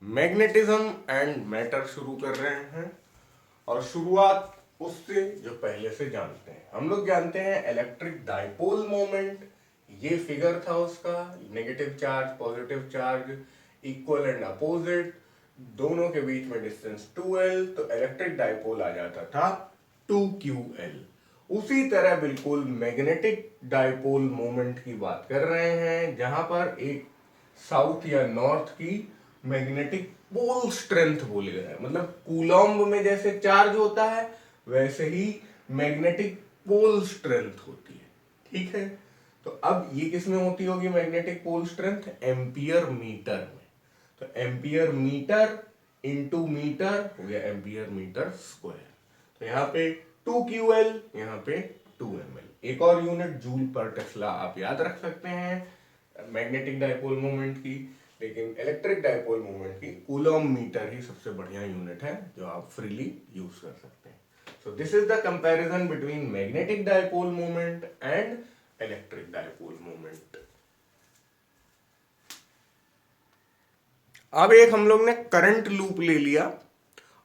Magnetism and matter शुरू कर रहे हैं। और शुरुआत उससे जो पहले से जानते हैं। हम लोग जानते हैं इलेक्ट्रिक डाइपोल मोमेंट, ये फिगर था उसका, negative charge positive charge, equal and opposite, दोनों के बीच में डिस्टेंस 2l, तो इलेक्ट्रिक डाइपोल आ जाता था 2ql। उसी तरह बिल्कुल मैग्नेटिक डाइपोल मोमेंट की बात कर रहे हैं, जहां पर एक साउथ या नॉर्थ की मैग्नेटिक पोल स्ट्रेंथ बोले गए, मतलब कूलॉम्ब में जैसे चार्ज होता है वैसे ही मैग्नेटिक पोल स्ट्रेंथ होती है। ठीक है, तो अब ये किस में होती होगी magnetic pole strength? Ampere meter में। तो एम्पियर मीटर इंटू मीटर हो गया एम्पियर मीटर स्क्वायर। तो यहाँ पे 2ql, यहाँ पे 2ml। एक और यूनिट जूल पर टेस्ला आप याद रख सकते हैं मैग्नेटिक डाइपोल मोमेंट की, लेकिन इलेक्ट्रिक डाइपोल मोमेंट की कूलॉम मीटर ही सबसे बढ़िया यूनिट है जो आप फ्रीली यूज कर सकते हैं। So this is the comparison between magnetic dipole moment and electric dipole moment. अब एक हम लोग ने करंट लूप ले लिया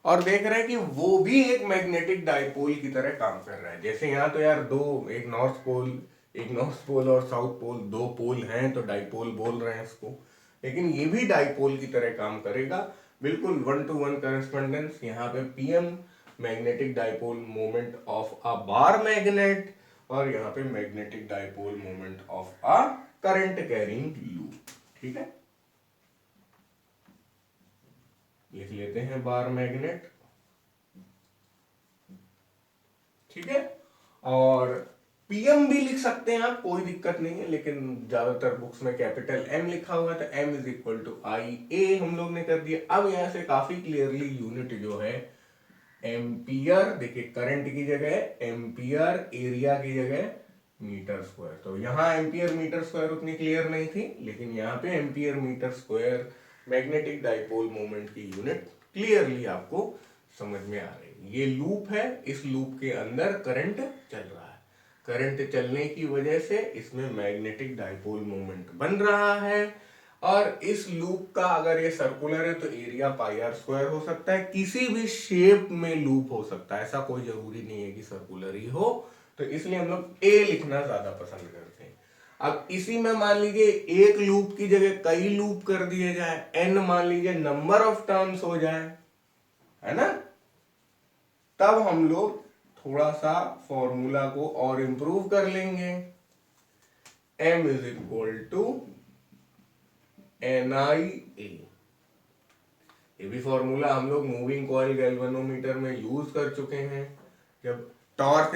और देख रहे हैं कि वो भी एक मैग्नेटिक डाइपोल की तरह काम कर रहा है। जैसे यहाँ तो यार दो, एक नॉर्थ पोल और साउथ पोल, दो पोल हैं तो डाइपोल बोल रहे हैं इसको, लेकिन ये भी डाइपोल की तरह काम करेगा। बिल्कुल 1-to-1 करस्पॉन्डेंस। यहाँ पे PM magnetic dipole moment of a bar magnet, और यहाँ पे magnetic dipole moment of a current carrying loop. ठीक है, लिख लेते हैं बार मैग्नेट। ठीक है, और पीएम भी लिख सकते हैं आप, कोई दिक्कत नहीं है, लेकिन ज्यादातर बुक्स में कैपिटल एम लिखा हुआ है, तो एम इज इक्वल टू आई ए हम लोग ने कर दिया। अब यहां से काफी क्लियरली यूनिट जो है एम्पियर, देखिए करंट की जगह एम्पियर, एरिया की जगह मीटर स्क्वायर। तो यहाँ एम्पियर मीटर स्क्वायर उतनी क्लियर नहीं थी, लेकिन यहाँ पे ampere meter square magnetic dipole moment की यूनिट क्लियरली आपको समझ में आ रही है। ये लूप है, इस लूप के अंदर करंट चल रहा है, करंट चलने की वजह से इसमें मैग्नेटिक डाइपोल मोमेंट बन रहा है। और इस लूप का अगर ये सर्कुलर है तो एरिया पाई आर स्क्वायर हो सकता है, किसी भी शेप में लूप हो सकता है, ऐसा कोई जरूरी नहीं है कि सर्कुलर ही हो। तो इसलिए हम लोग ए लिखना ज्यादा पसंद करते हैं। अब इसी में मान लीजिए एक लूप की जगह कई लूप कर दिए जाए, एन मान लीजिए नंबर ऑफ टर्म्स हो जाए, है ना, तब हम लोग थोड़ा सा फॉर्मूला को और इंप्रूव कर लेंगे। m is equal to NIA। ये भी फॉर्मूला हम लोग मूविंग कॉइल गैल्वेनोमीटर में यूज कर चुके हैं। जब टॉर्क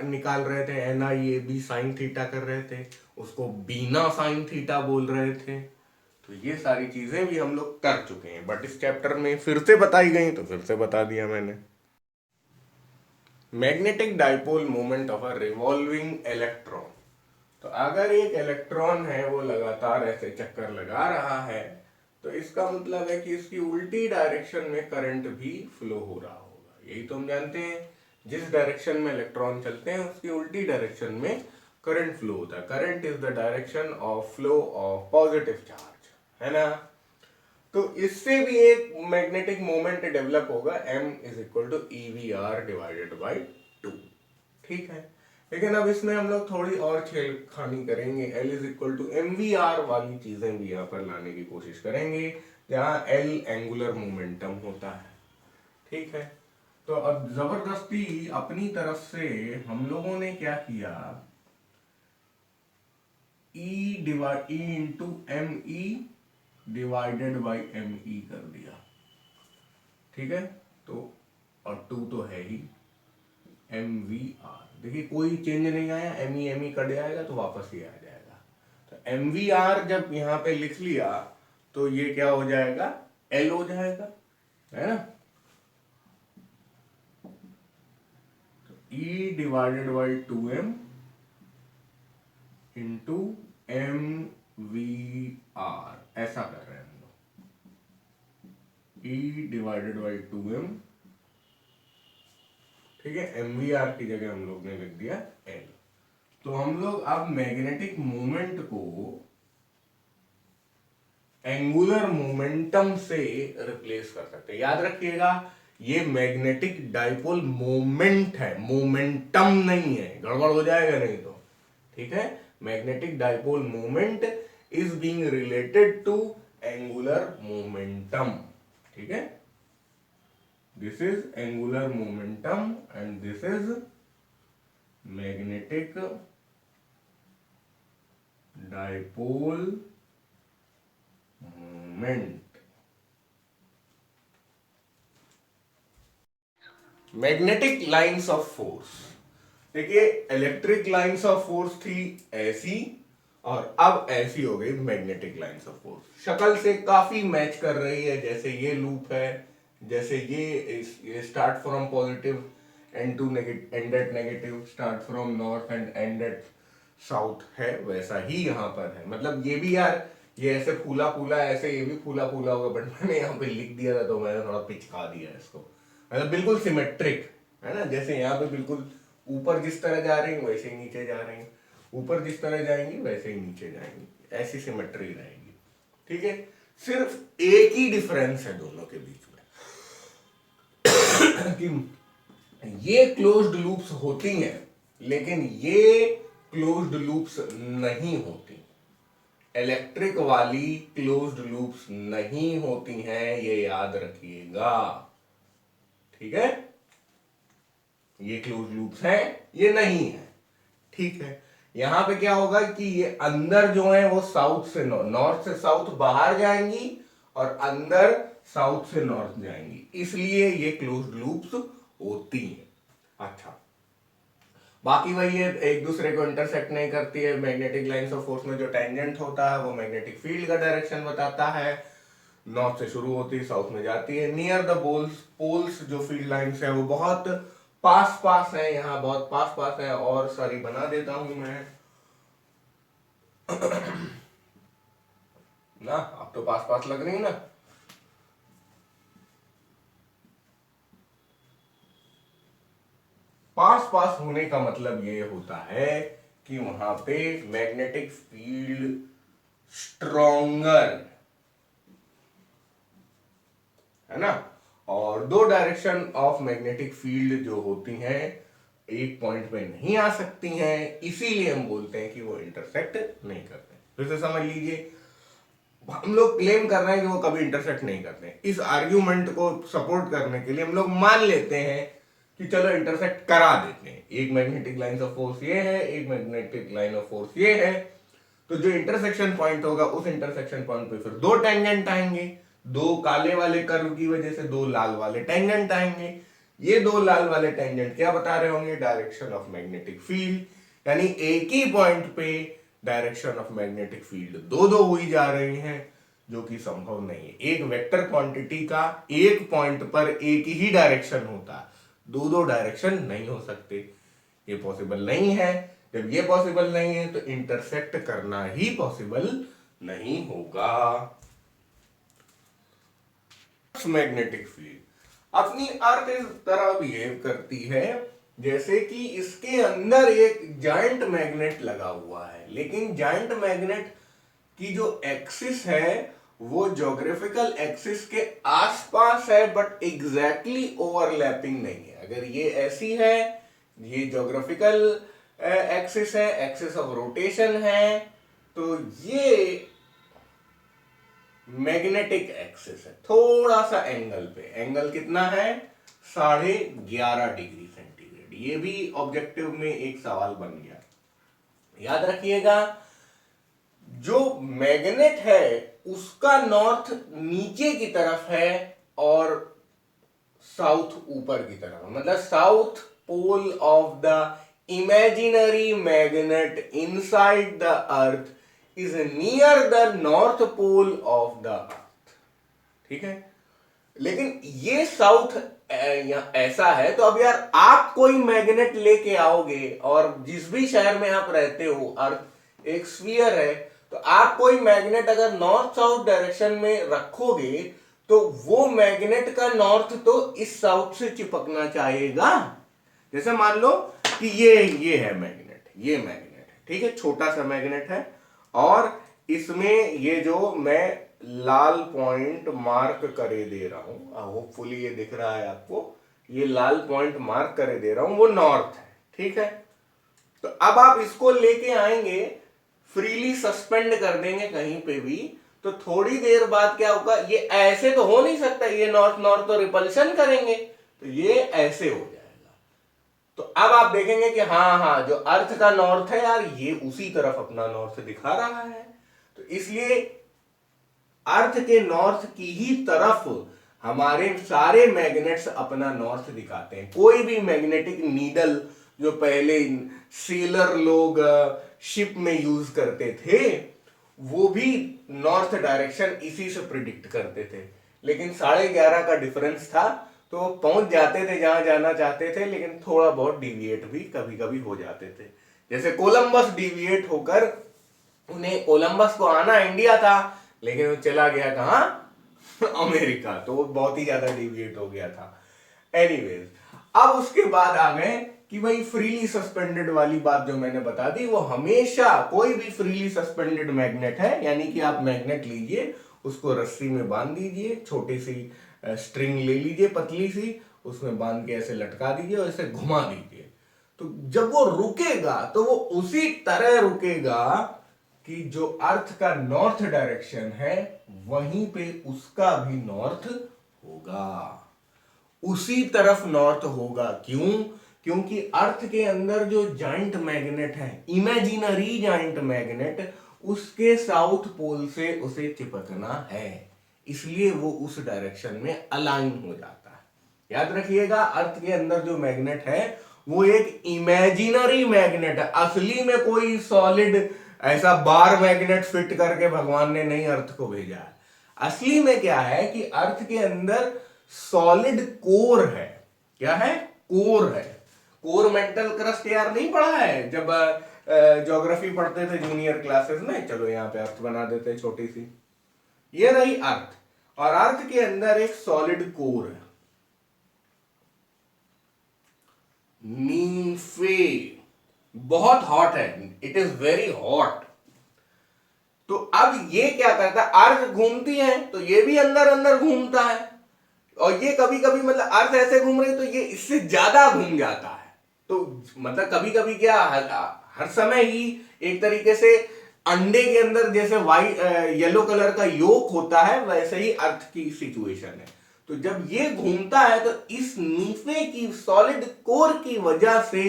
निकाल रहे थे NIAB साइन थीटा कर रहे थे, उसको बीना साइन थीटा बोल रहे थे। तो ये सारी चीजें भी हम लोग कर चुके हैं, बट इस चैप्टर में फिर से बताई गई तो फिर से बता दिया मैंने। Magnetic dipole moment of a revolving electron. तो अगर एक इलेक्ट्रॉन है वो लगातार ऐसे चक्कर लगा रहा है, तो इसका मतलब है कि इसकी उल्टी डायरेक्शन में करंट भी फ्लो हो रहा होगा। यही तो हम जानते हैं, जिस डायरेक्शन में इलेक्ट्रॉन चलते हैं उसकी उल्टी डायरेक्शन में करंट फ्लो होता है। Current is the direction of flow of positive charge, है ना। तो इससे भी एक मैग्नेटिक मोमेंट डेवलप होगा, m is equal to EVR divided by 2। ठीक है, लेकिन अब इसमें हम लोग थोड़ी और छेड़खानी करेंगे, L is equal to MVR वाली चीजें भी यहाँ पर लाने की कोशिश करेंगे, जहाँ L एंगुलर मोमेंटम होता है। ठीक है, तो अब जबरदस्ती अपनी तरफ से हम लोगों ने क्या किया, E into ME divided by ME कर दिया। ठीक है, तो और 2 तो है ही, MVR, देखिए कोई चेंज नहीं आया, ME कट जाएगा तो वापस ही आ जाएगा। तो MVR जब यहाँ पे लिख लिया तो ये क्या हो जाएगा, L हो जाएगा, है ना। तो E divided by 2M into MVR, ऐसा कर रहे हैं हम लोग। E डिवाइडेड बाई 2M, ठीक है, MVR की जगह हम लोग ने लिख दिया L। तो हम लोग अब मैग्नेटिक मोमेंट को एंगुलर मोमेंटम से रिप्लेस कर सकते हैं। याद रखिएगा ये मैग्नेटिक डाइपोल मोमेंट है, मोमेंटम नहीं है, गड़बड़ हो जाएगा नहीं तो। ठीक है, magnetic dipole moment is being related to angular momentum. ठीक है, this is angular momentum and this is magnetic dipole moment. Magnetic lines of force, देखिए इलेक्ट्रिक लाइंस ऑफ फोर्स थी ऐसी और अब ऐसी हो गई मैग्नेटिक लाइंस ऑफ फोर्स। शक्ल से काफी मैच कर रही है, जैसे ये लूप है, जैसे ये start from positive end to end at negative, start from north end end at south है, वैसा ही यहाँ पर है। मतलब ये भी यार ये ऐसे फूला फूला ऐसे ये भी फूला फूला होगा, बट मैंने यहाँ पे लिख दिया था तो मैंने थोड़ा पिचका दिया इसको। मतलब बिल्कुल सिमेट्रिक है ना, जैसे यहाँ पे बिल्कुल ऊपर जिस तरह जा रही है वैसे ही नीचे जा रही है, ऊपर जिस तरह जाएंगी वैसे ही नीचे जाएंगी, ऐसी सिमेट्री रहेगी। ठीक है, सिर्फ एक ही डिफरेंस है दोनों के बीच में कि ये क्लोज्ड लूप्स होती हैं लेकिन ये क्लोज्ड लूप्स नहीं होती। इलेक्ट्रिक वाली क्लोज्ड लूप्स नहीं होती हैं, ये याद रखिएगा। ठीक है, ये क्लोज लूप्स हैं, ये नहीं है। ठीक है, यहां पे क्या होगा कि ये अंदर जो है वो साउथ से नॉर्थ से साउथ बाहर जाएंगी और अंदर साउथ से नॉर्थ जाएंगी, इसलिए ये क्लोज्ड लूप्स होती हैं। अच्छा, बाकी वही है, एक दूसरे को इंटरसेक्ट नहीं करती है। मैग्नेटिक लाइंस ऑफ फोर्स में जो टेंजेंट होता है वो मैग्नेटिक फील्ड का डायरेक्शन बताता है, नॉर्थ से शुरू होती है साउथ में जाती है। नियर द पोल्स जो फील्ड लाइंस है वो बहुत पास पास है, यहाँ बहुत पास पास है। और सॉरी बना देता हूं मैं ना, अब तो पास पास लग रही है ना। पास पास होने का मतलब ये होता है कि वहां पे मैग्नेटिक फील्ड स्ट्रोंगर है ना। और दो डायरेक्शन ऑफ मैग्नेटिक फील्ड जो होती हैं एक पॉइंट पे नहीं आ सकती हैं, इसीलिए हम बोलते हैं कि वो इंटरसेक्ट नहीं करते। फिर से समझ लीजिए, हम लोग क्लेम कर रहे हैं कि वो कभी इंटरसेक्ट नहीं करते। इस आर्ग्यूमेंट को सपोर्ट करने के लिए हम लोग मान लेते हैं कि चलो इंटरसेक्ट करा देते हैं। एक मैग्नेटिक लाइन ऑफ फोर्स ये है, एक मैग्नेटिक लाइन ऑफ फोर्स ये है, तो जो इंटरसेक्शन पॉइंट होगा उस इंटरसेक्शन पॉइंट पे फिर दो टेंजेंट आएंगे, दो काले वाले कर्व की वजह से दो लाल वाले टेंजेंट आएंगे। ये दो लाल वाले टेंजेंट क्या बता रहे होंगे? डायरेक्शन ऑफ मैग्नेटिक फील्ड, यानी एक ही पॉइंट पे डायरेक्शन ऑफ मैग्नेटिक फील्ड दो दो हुई जा रही हैं, जो कि संभव नहीं है। एक वेक्टर क्वांटिटी का एक पॉइंट पर एक ही डायरेक्शन होता है, दो दो डायरेक्शन नहीं हो सकते, ये पॉसिबल नहीं है। जब ये पॉसिबल नहीं है तो इंटरसेक्ट करना ही पॉसिबल नहीं होगा। मैग्नेटिक फील्ड अपनी अर्थ इस तरह बिहेव करती है जैसे कि इसके अंदर एक जायंट मैग्नेट लगा हुआ है, लेकिन जायंट मैग्नेट की जो एक्सिस है वो ज्योग्राफिकल एक्सिस के आसपास है, बट एग्जैक्टली ओवरलैपिंग नहीं है। अगर ये ऐसी है, ये ज्योग्राफिकल एक्सिस है, एक्सिस ऑफ रोटेशन है, तो ये मैग्नेटिक एक्सिस है। थोड़ा सा एंगल पे, एंगल कितना है? 11.5 डिग्री सेंटीग्रेड। ये भी ऑब्जेक्टिव में एक सवाल बन गया, याद रखिएगा। जो मैग्नेट है उसका नॉर्थ नीचे की तरफ है और साउथ ऊपर की तरफ, मतलब south pole of the imaginary magnet inside the earth is near the north pole of the earth. ठीक है, लेकिन ये साउथ ऐसा है, तो अब यार आप कोई मैग्नेट लेके आओगे और जिस भी शहर में आप रहते हो, अर्थ एक स्फीयर है, तो आप कोई मैग्नेट अगर नॉर्थ साउथ डायरेक्शन में रखोगे तो वो मैग्नेट का नॉर्थ तो इस साउथ से चिपकना चाहेगा। जैसे मान लो कि ये है मैग्नेट, ये मैग्नेट है, ठीक है, छोटा सा मैग्नेट है, और इसमें ये जो मैं लाल पॉइंट मार्क करे दे रहा हूं, होपफुली ये दिख रहा है आपको, ये लाल पॉइंट मार्क करे दे रहा हूं, वो नॉर्थ है, ठीक है। तो अब आप इसको लेके आएंगे, फ्रीली सस्पेंड कर देंगे कहीं पे भी, तो थोड़ी देर बाद क्या होगा, ये ऐसे तो हो नहीं सकता, ये नॉर्थ नॉर्थ तो रिपल्शन करेंगे, तो ये ऐसे हो जाएगा। तो अब आप देखेंगे कि हाँ हाँ, जो अर्थ का नॉर्थ है यार, ये उसी तरफ अपना नॉर्थ दिखा रहा है। तो इसलिए अर्थ के नॉर्थ की ही तरफ हमारे सारे मैग्नेट्स अपना नॉर्थ दिखाते हैं। कोई भी मैग्नेटिक नीडल जो पहले सेलर लोग शिप में यूज करते थे, वो भी नॉर्थ डायरेक्शन इसी से प्रिडिक्ट करते थे। लेकिन 11:30 का डिफरेंस था, तो पहुंच जाते थे जहां जाना चाहते थे, लेकिन थोड़ा बहुत डिविएट भी कभी कभी हो जाते थे। जैसे कोलंबस डिविएट होकर, उन्हें कोलंबस को आना इंडिया था, लेकिन वो चला गया कहां, अमेरिका, तो वो बहुत ही ज्यादा डिविएट हो गया था। एनीवेज, अब उसके बाद आ गए कि भाई फ्रीली सस्पेंडेड वाली बात जो मैंने बता दी, वो हमेशा कोई भी फ्रीली सस्पेंडेड मैग्नेट है, यानी कि आप मैग्नेट लीजिए, उसको रस्सी में बांध दीजिए, छोटी सी स्ट्रिंग ले लीजिए पतली सी, उसमें बांध के ऐसे लटका दीजिए और इसे घुमा दीजिए। तो जब वो रुकेगा तो वो उसी तरह रुकेगा कि जो अर्थ का नॉर्थ डायरेक्शन है, वहीं पे उसका भी नॉर्थ होगा, उसी तरफ नॉर्थ होगा। क्यों? क्योंकि अर्थ के अंदर जो जाइंट मैग्नेट है, इमेजिनरी जाइंट मैग्नेट, उसके साउथ पोल से उसे चिपकना है, इसलिए वो उस डायरेक्शन में अलाइन हो जाता है। याद रखिएगा, अर्थ के अंदर जो मैग्नेट है वो एक इमेजिनरी मैग्नेट है, असली में कोई सॉलिड ऐसा बार मैग्नेट फिट करके भगवान ने नहीं अर्थ को भेजा है। असली में क्या है कि अर्थ के अंदर सॉलिड कोर है। क्या है? कोर है। कोर मेंटल क्रस्ट यार नहीं पढ़ा है जब ज्योग्राफी पढ़ते थे जूनियर क्लासेस में? चलो यहां पे अर्थ बना देते हैं छोटी सी। ये रही अर्थ, और अर्थ के अंदर एक सॉलिड कोर है, नीम्फे। बहुत हॉट है, इट इज वेरी हॉट। तो अब ये क्या करता है, अर्थ घूमती है तो ये भी अंदर अंदर घूमता है, और ये कभी कभी मतलब अर्थ ऐसे घूम रही तो ये इससे ज्यादा घूम जाता है। तो मतलब कभी कभी क्या, हर समय ही एक तरीके से अंडे के अंदर जैसे वाइट येलो कलर का योक होता है, वैसे ही अर्थ की सिचुएशन है। तो जब ये घूमता है तो इस नीफे की सॉलिड कोर की वजह से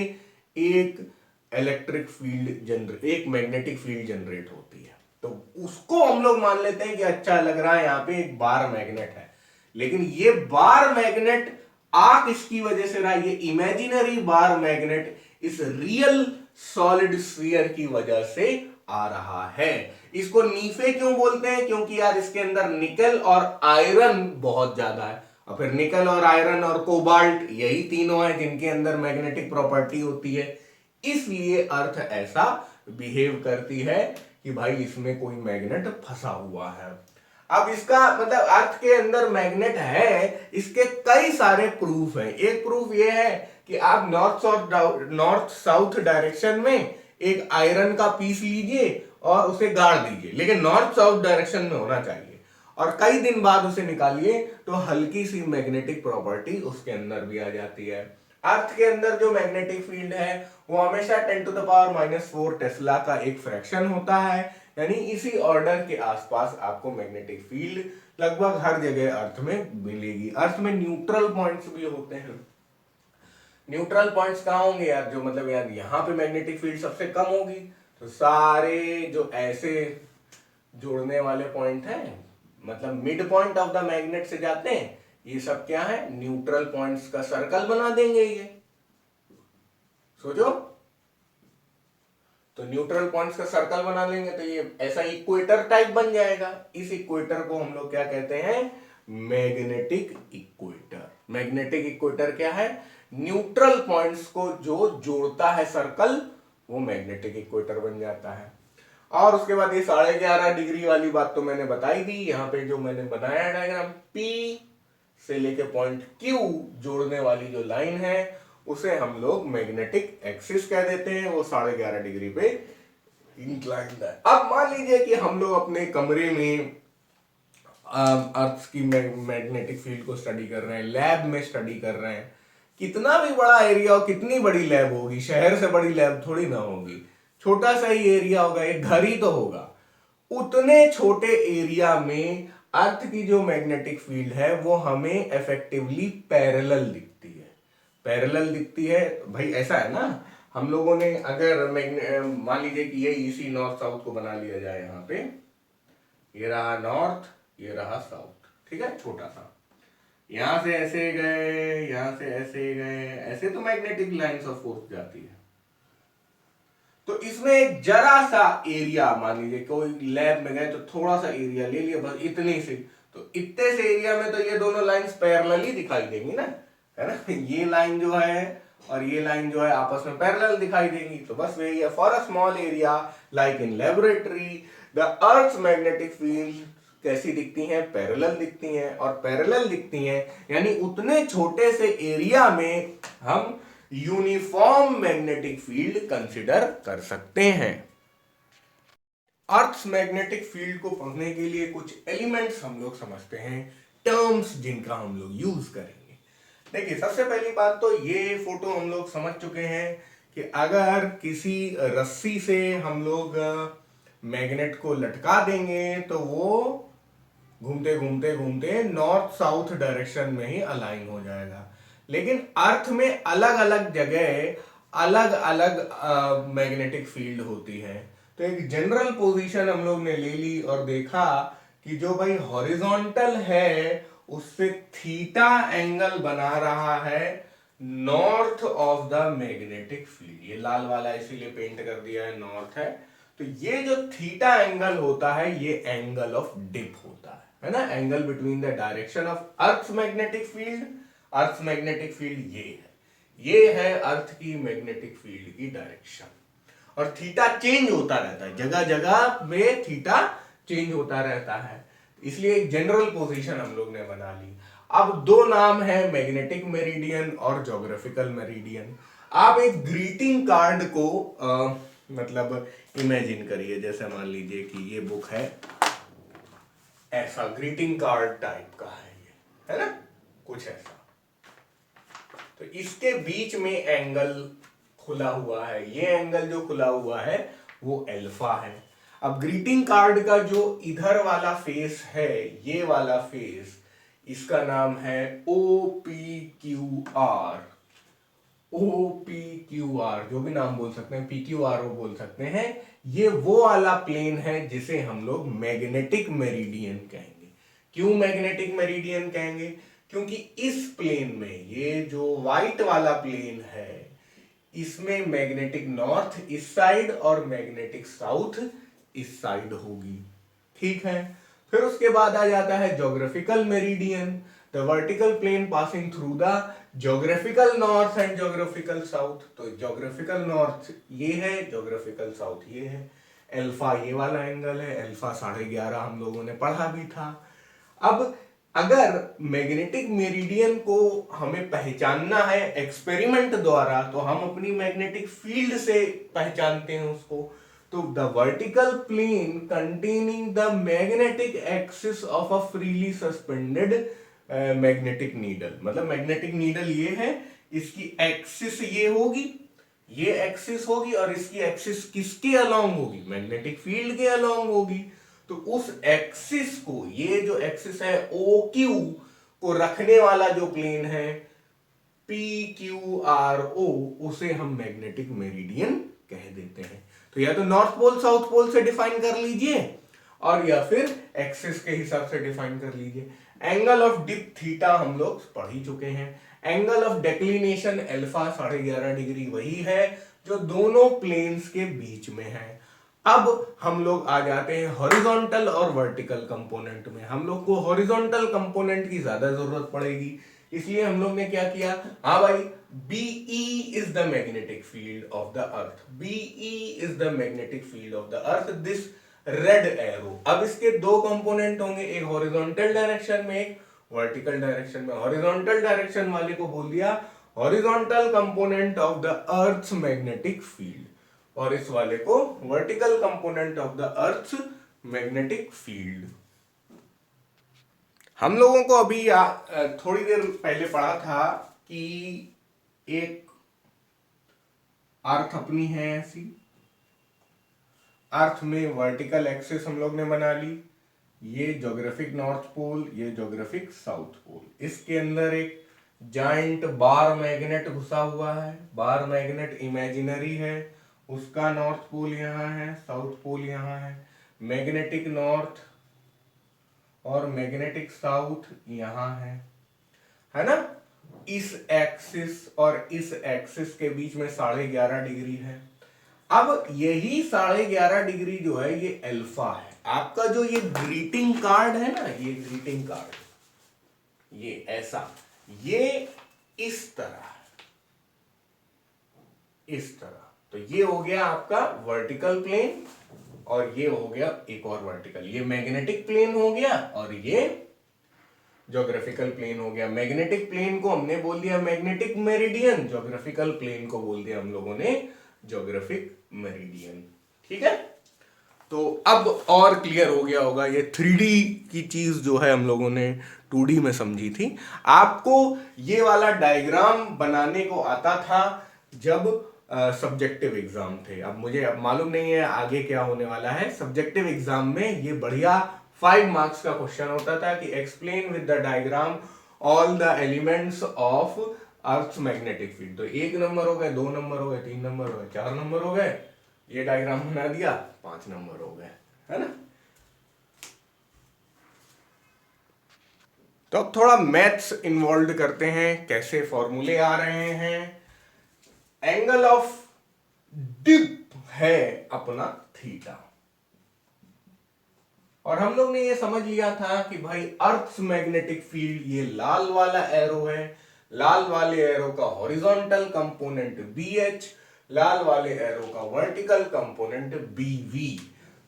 एक इलेक्ट्रिक फील्ड एक मैग्नेटिक फील्ड जनरेट होती है। तो उसको हम लोग मान लेते हैं कि अच्छा लग रहा है, यहां पे एक बार मैग्नेट है। लेकिन ये बार मैग्नेट आ किसकी वजह से रहा? ये इमेजिनरी बार मैग्नेट इस रियल सॉलिड स्फीयर की वजह से आ रहा है। इसको नीफे क्यों बोलते हैं? क्योंकि यार इसके अंदर निकल और आयरन बहुत ज्यादा है, और फिर निकल और आयरन और कोबाल्ट, यही तीनों हैं जिनके अंदर मैग्नेटिक प्रॉपर्टी होती है। इसलिए अर्थ ऐसा बिहेव करती है कि भाई इसमें कोई मैग्नेट फंसा हुआ है। अब इसका मतलब अर्थ के अंदर मैग्नेट है, इसके कई सारे प्रूफ हैं। एक प्रूफ ये है कि आप नॉर्थ साउथ डायरेक्शन में एक आयरन का पीस लीजिए और उसे गाड़ दीजिए, लेकिन नॉर्थ साउथ डायरेक्शन में होना चाहिए, और कई दिन बाद उसे निकालिए तो हल्की सी मैग्नेटिक प्रॉपर्टी उसके अंदर भी आ जाती है। अर्थ के अंदर जो मैग्नेटिक फील्ड है वो हमेशा 10⁻⁴ टेस्ला का एक फ्रैक्शन होता है, यानी इसी ऑर्डर के आसपास आपको मैग्नेटिक फील्ड लगभग हर जगह अर्थ में मिलेगी। अर्थ में न्यूट्रल पॉइंट्स भी होते हैं। न्यूट्रल पॉइंट्स कहां होंगे यार? जो मतलब यार यहां पे मैग्नेटिक फील्ड सबसे कम होगी, तो सारे जो ऐसे जोड़ने वाले पॉइंट हैं, मतलब mid point of the magnet से जाते हैं, ये सब क्या है? न्यूट्रल पॉइंट्स का सर्कल बना देंगे ये। सोचो, तो न्यूट्रल पॉइंट्स का सर्कल बना लेंगे तो ये ऐसा इक्वेटर टाइप बन जाएगा। इस इक्वेटर को हम लोग क्या कहते हैं? Magnetic equator. मैग्नेटिक इक्वेटर क्या है? न्यूट्रल पॉइंट्स को जो जोड़ता है सर्कल, वो मैग्नेटिक इक्वेटर बन जाता है। और उसके बाद ये 11.5 डिग्री वाली बात तो मैंने बताई दी। यहाँ पे जो मैंने बनाया डायग्राम, P से लेके पॉइंट Q जोड़ने वाली जो लाइन है, उसे हम लोग मैग्नेटिक एक्सिस कह देते हैं। वो 11.5 डिग्री पे इंक्लाइंड है। अब मान लीजिए कि हम लोग अपने कमरे में अर्थ की मैग्नेटिक फील्ड को स्टडी कर रहे हैं, लैब में स्टडी कर रहे हैं, कितना भी बड़ा एरिया हो, कितनी बड़ी लैब होगी, शहर से बड़ी लैब थोड़ी ना होगी, छोटा सा ही एरिया होगा, एक घर ही तो होगा, उतने छोटे एरिया में अर्थ की जो मैग्नेटिक फील्ड है वो हमें इफेक्टिवली पैरेलल दिखती है। पैरेलल दिखती है भाई, ऐसा है ना, हम लोगों ने अगर मान लीजिए कि ये इसी नॉर्थ साउथ को बना लिया जाए, यहाँ पे ये रहा नॉर्थ, ये रहा साउथ, ठीक है, छोटा सा, यहां से ऐसे गए, यहां से ऐसे गए, ऐसे तो मैग्नेटिक लाइंस ऑफ फोर्स जाती है। तो इसमें एक जरा सा एरिया, मान लीजिए कोई लैब में गए तो थोड़ा सा एरिया ले लिया, बस इतने से, तो इतने से एरिया में तो ये दोनों लाइंस पैरेलल ही दिखाई देंगी ना, है ना, ये लाइन जो है और ये लाइन जो है आपस में पैरेलल दिखाई देंगी। तो बस वही है, for a small area like in laboratory the earth magnetic field कैसी दिखती हैं, पैरेलल दिखती हैं, और पैरेलल दिखती हैं यानी उतने छोटे से एरिया में हम यूनिफॉर्म मैग्नेटिक फील्ड कंसिडर कर सकते हैं। अर्थ मैग्नेटिक फील्ड को पढ़ने के लिए कुछ एलिमेंट्स हम लोग समझते हैं, टर्म्स जिनका हम लोग यूज करेंगे। देखिए, सबसे पहली बात तो ये फोटो हम लोग समझ चुके हैं कि अगर किसी रस्सी से हम लोग मैग्नेट को लटका देंगे तो वो घूमते घूमते घूमते नॉर्थ साउथ डायरेक्शन में ही अलाइन हो जाएगा। लेकिन अर्थ में अलग अलग जगह अलग अलग मैग्नेटिक फील्ड होती है। तो एक जनरल पोजीशन हम लोग ने ले ली और देखा कि जो भाई हॉरिजॉन्टल है उससे थीटा एंगल बना रहा है north of the magnetic field. ये लाल वाला इसीलिए पेंट कर दिया है, नॉर्थ है। तो ये जो थीटा एंगल होता है ये एंगल ऑफ डिप होता है ना, angle between the direction of earth magnetic field. Earth magnetic field ये है अर्थ की मैग्नेटिक फील्ड की डायरेक्शन। और थीटा चेंज होता रहता है, जगह जगह में थीटा चेंज होता रहता है, इसलिए एक जनरल पोजीशन हम लोग ने बना ली। अब दो नाम है, मैग्नेटिक मेरिडियन और ज्योग्राफिकल मेरिडियन। आप एक ग्रीटिंग कार्ड को मतलब इमेजिन करिए, जैसे मान लीजिए कि ये बुक है, ऐसा ग्रीटिंग कार्ड टाइप का है ये, है ना, कुछ ऐसा। तो इसके बीच में एंगल खुला हुआ है, ये एंगल जो खुला हुआ है वो अल्फा है। अब ग्रीटिंग कार्ड का जो इधर वाला फेस है, ये वाला फेस, इसका नाम है OPQR। OPQR जो भी नाम बोल सकते हैं, PQR वो बोल सकते हैं। ये वो वाला प्लेन है जिसे हम लोग मैग्नेटिक मेरिडियन कहेंगे। क्यों मैग्नेटिक मेरिडियन कहेंगे? क्योंकि इस प्लेन में, ये जो व्हाइट वाला प्लेन है, इसमें मैग्नेटिक नॉर्थ इस साइड और मैग्नेटिक साउथ इस साइड होगी, ठीक है। फिर उसके बाद आ जाता है geographical meridian, the vertical plane passing through the geographical north and geographical south. तो ज्योग्राफिकल नॉर्थ ये है, ज्योग्राफिकल साउथ ये है। अल्फा ये वाला एंगल है, अल्फा 11.5 हम लोगों ने पढ़ा भी था। अब अगर मैग्नेटिक मेरिडियन को हमें पहचानना है एक्सपेरिमेंट द्वारा, तो हम अपनी मैग्नेटिक फील्ड से पहचानते हैं उसको। तो the vertical plane containing the magnetic axis of a freely suspended magnetic needle, मतलब मैग्नेटिक नीडल ये है, इसकी एक्सिस ये होगी, ये एक्सिस होगी, और इसकी एक्सिस किसके अलोंग होगी? मैग्नेटिक फील्ड के अलोंग होगी। तो उस एक्सिस को, ये जो एक्सिस है OQ को रखने वाला जो प्लेन है PQRO, उसे हम मैग्नेटिक मेरिडियन कह देते हैं। तो या तो नॉर्थ पोल साउथ पोल से डिफाइन कर लीजिए, और या फिर एक्सिस के हिसाब से डिफाइन कर लीजिए। एंगल ऑफ डिप थीटा हम लोग पढ़ ही चुके हैं। Angle of declination alpha 11.5 degree वही है जो दोनों प्लेन्स के बीच में है। अब हम लोग आ जाते हैं हॉरिजॉन्टल और वर्टिकल कंपोनेंट में। हम लोग को हॉरिजॉन्टल कंपोनेंट की ज्यादा जरूरत पड़ेगी, इसलिए हम लोग ने क्या किया, हाँ भाई, BE is the magnetic field of the earth. BE is the magnetic field of the earth, this red arrow. अब इसके दो कंपोनेंट होंगे, एक हॉरिजॉन्टल डायरेक्शन में, एक वर्टिकल डायरेक्शन में। हॉरिजॉन्टल डायरेक्शन वाले को बोल दिया horizontal component of the earth magnetic field, और इस वाले को vertical component of the earth magnetic field. हम लोगों को अभी थोड़ी देर पहले पढ़ा था कि एक अर्थ अपनी है ऐसी, अर्थ में वर्टिकल एक्सिस हम लोग ने बना ली, ये ज्योग्राफिक नॉर्थ पोल, ये ज्योग्राफिक साउथ पोल, इसके अंदर एक जाइंट बार मैग्नेट घुसा हुआ है, बार मैग्नेट इमेजिनरी है, उसका नॉर्थ पोल यहाँ है, साउथ पोल यहाँ है, मैग्नेटिक नॉर्थ और मैग्नेटिक साउथ यहाँ है ना। इस एक्सिस और इस एक्सिस के बीच में 11.5 डिग्री है। अब यही 11.5 डिग्री जो है ये अल्फा है। आपका जो ये ग्रीटिंग कार्ड है ना, ये ग्रीटिंग कार्ड, ये ऐसा, ये इस तरह, इस तरह, तो ये हो गया आपका वर्टिकल प्लेन और ये हो गया एक और वर्टिकल, ये मैग्नेटिक प्लेन हो गया और ये ज्योग्राफिकल प्लेन हो गया। मैग्नेटिक प्लेन को हमने बोल दिया मैग्नेटिक मेरिडियन, ज्योग्राफिकल प्लेन को बोल दिया हम लोगों ने ज्योग्राफिक मेरिडियन। ठीक है, तो अब और क्लियर हो गया होगा। ये 3D की चीज जो है हम लोगों ने 2D में समझी थी। आपको ये वाला डायग्राम बनाने को आता था जब सब्जेक्टिव एग्जाम थे। अब मुझे मालूम नहीं है आगे क्या होने वाला है। सब्जेक्टिव एग्जाम में ये बढ़िया 5 मार्क्स का क्वेश्चन होता था कि explain with the diagram all the elements of earth magnetic field. तो 1 नंबर हो गए, 2 नंबर हो गए, 3 नंबर हो गए, 4 नंबर हो गए, ये डायग्राम बना दिया, 5 नंबर हो गए, है ना। तो अब थोड़ा मैथ्स इन्वॉल्व करते हैं, कैसे फॉर्मूले आ रहे हैं। एंगल ऑफ डिप है अपना थीटा, और हम लोग ने ये समझ लिया था कि भाई अर्थ मैग्नेटिक फील्ड ये लाल वाला एरो है, लाल वाले एरो का हॉरिजॉन्टल कंपोनेंट BH, लाल वाले एरो का वर्टिकल कंपोनेंट BV।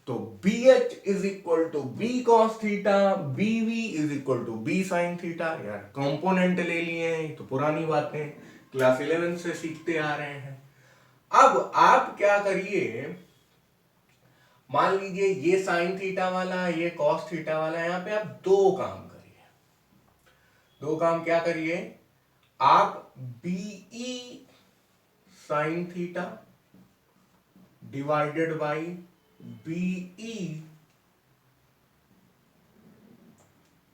तो BH is equal to B cos theta, BV is equal to B sin theta. यार कंपोनेंट ले लिए हैं, तो पुरानी बातें क्लास 11 से सीखते आ रहे हैं। अब आप क्या करिए, मान लीजिए ये साइन थीटा वाला, ये कॉस थीटा वाला, यहां पे आप 2 काम करिए। 2 काम क्या करिए, आप BE sine theta divided by BE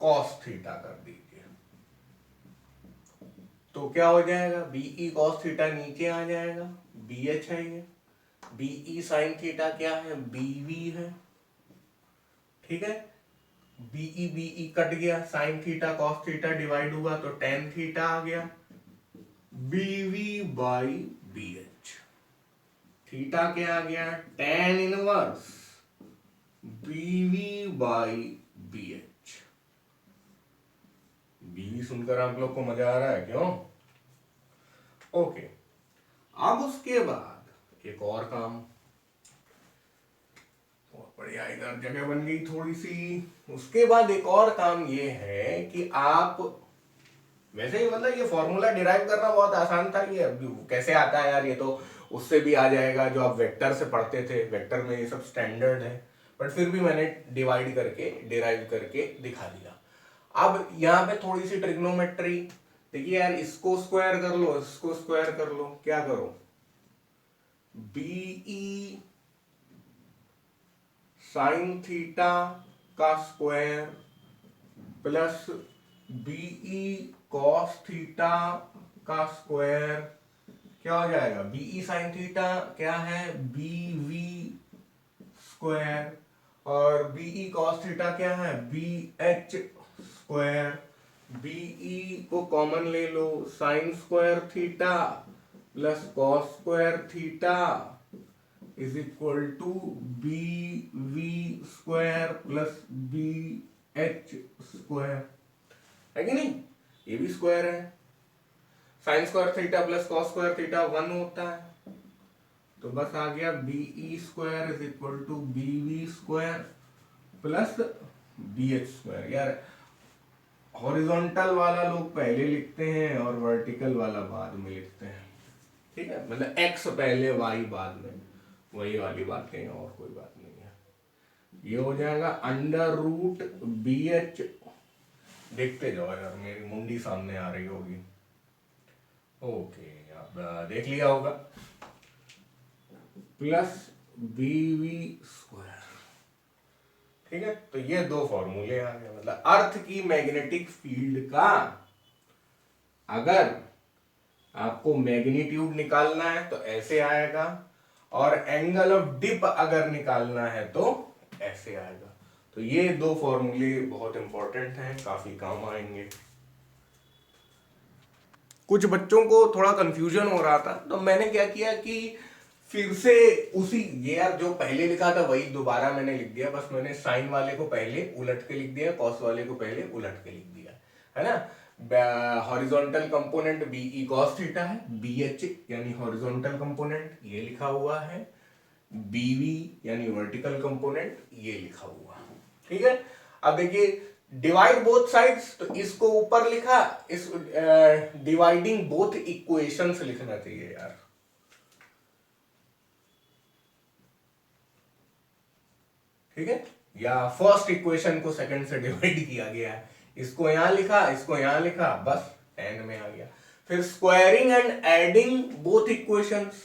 cos theta कर दीजिए। तो क्या हो जाएगा, BE कॉस थीटा नीचे आ जाएगा, BH है ये, BE साइन थीटा क्या है, BV है। ठीक है, BE कट गया, sine theta cos theta divide हुआ तो टेन थीटा आ गया, BV बाई BH। थीटा क्या आ गया, tan inverse BV by BH। BV सुनकर आप लोग को मजा आ रहा है क्यों? ओके, अब उसके बाद एक और काम, बढ़िया, इधर जगह बन गई थोड़ी सी। उसके बाद एक और काम ये है कि आप वैसे ही, मतलब ये फॉर्मूला डिराइव करना बहुत आसान था, ये कैसे आता है यार, ये तो उससे भी आ जाएगा जो आप वेक्टर से पढ़ते थे। वेक्टर में ये सब स्टैंडर्ड है, बट फिर भी मैंने डिवाइड करके डिराइव करके दिखा दिया। अब यहाँ पे थोड़ी सी ट्रिग्नोमेट्री, देखिए यार, इसको स्क्वायर कर लो, इसको स्क्वायर कर लो, क्या करो, BE साइन थीटा का square plus BE cos theta का स्क्वायर क्या हो जाएगा, BE साइन थीटा क्या है, BV स्क्वायर, और BE कॉस थीटा क्या है, BH स्क्वायर। BE को कॉमन ले लो, sine square theta plus cos square theta is equal to BV square plus BH square, है कि नहीं? ये भी स्क्वायर है, sine square theta plus cos square theta 1 होता है, तो बस आ गया BE square is equal to BV square plus BH square. यार हॉरिजॉन्टल वाला लोग पहले लिखते हैं और वर्टिकल वाला बाद में लिखते हैं, ठीक है, मतलब x पहले y बाद में, वही वाली बातें हैं और कोई बात नहीं है। ये हो जाएगा अंडर रूट BH देखते जाओ यार, मेरी मुंडी सामने आ रही होगी। ओके, अब देख लिया होगा, प्लस बी वी स्क्वायर। ठीक है, तो ये दो फॉर्मूले आ गए। मतलब अर्थ की मैग्नेटिक फील्ड का अगर आपको मैग्नीट्यूड निकालना है तो ऐसे आएगा, और एंगल ऑफ डिप अगर निकालना है तो ऐसे आएगा। तो ये दो फॉर्मूले बहुत इंपॉर्टेंट हैं, काफी काम आएंगे। कुछ बच्चों को थोड़ा कंफ्यूजन हो रहा था, तो मैंने क्या किया कि फिर से उसी, ये यार जो पहले लिखा था वही दोबारा मैंने लिख दिया। बस मैंने साइन वाले को पहले उलट के लिख दिया, कॉस वाले को पहले उलट के लिख दिया, है ना। Horizontal component B E cos theta है, बी एच यानी हॉरिजॉन्टल कंपोनेंट ये लिखा हुआ है, बी वी यानी वर्टिकल कंपोनेंट ये लिखा हुआ है। ठीक है, अब देखिए डिवाइड बोथ साइड्स, तो इसको ऊपर लिखा, इस डिवाइडिंग बोथ इक्वेशंस लिखना चाहिए यार। ठीक है, या फर्स्ट इक्वेशन को सेकंड से डिवाइड किया गया है, इसको यहां लिखा, इसको यहां लिखा, बस एंड में आ गया। फिर squaring and adding both equations,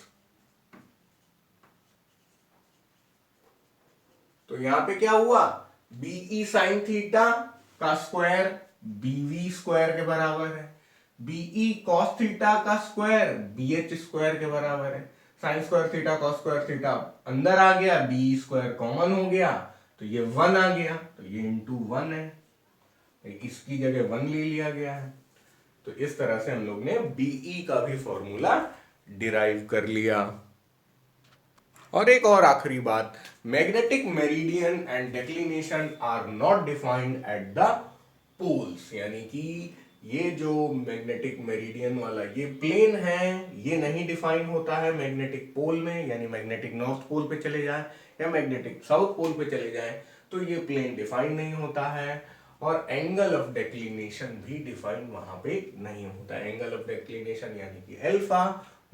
तो यहां पे क्या हुआ, बीई साइन थीटा का स्क्वायर बीवी स्क्वायर के बराबर है, बीई कॉस थीटा का स्क्वायर बीएच स्क्वायर के बराबर है। Sine square theta cos square theta अंदर आ गया, बी स्क्वायर कॉमन हो गया, तो ये 1 आ गया, तो ये इंटू 1 है, इसकी जगह 1 ले लिया गया है। तो इस तरह से हम लोग ने बीई का भी फॉर्मूला डिराइव कर लिया। और एक और आखिरी बात, magnetic meridian and declination are not defined at the poles, यानी कि ये जो मैग्नेटिक मेरिडियन वाला ये प्लेन है, ये नहीं डिफाइन होता है मैग्नेटिक पोल में, यानी मैग्नेटिक नॉर्थ पोल पे चले जाए या मैग्नेटिक साउथ पोल पे चले जाए तो ये प्लेन डिफाइन नहीं होता है। और एंगल ऑफ डेक्लिनेशन भी डिफाइन वहां पे नहीं होता है, एंगल ऑफ डेक्लिनेशन यानी कि अल्फा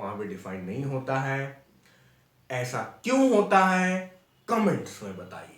वहां पे डिफाइन नहीं होता है। ऐसा क्यों होता है, कमेंट्स में बताइए।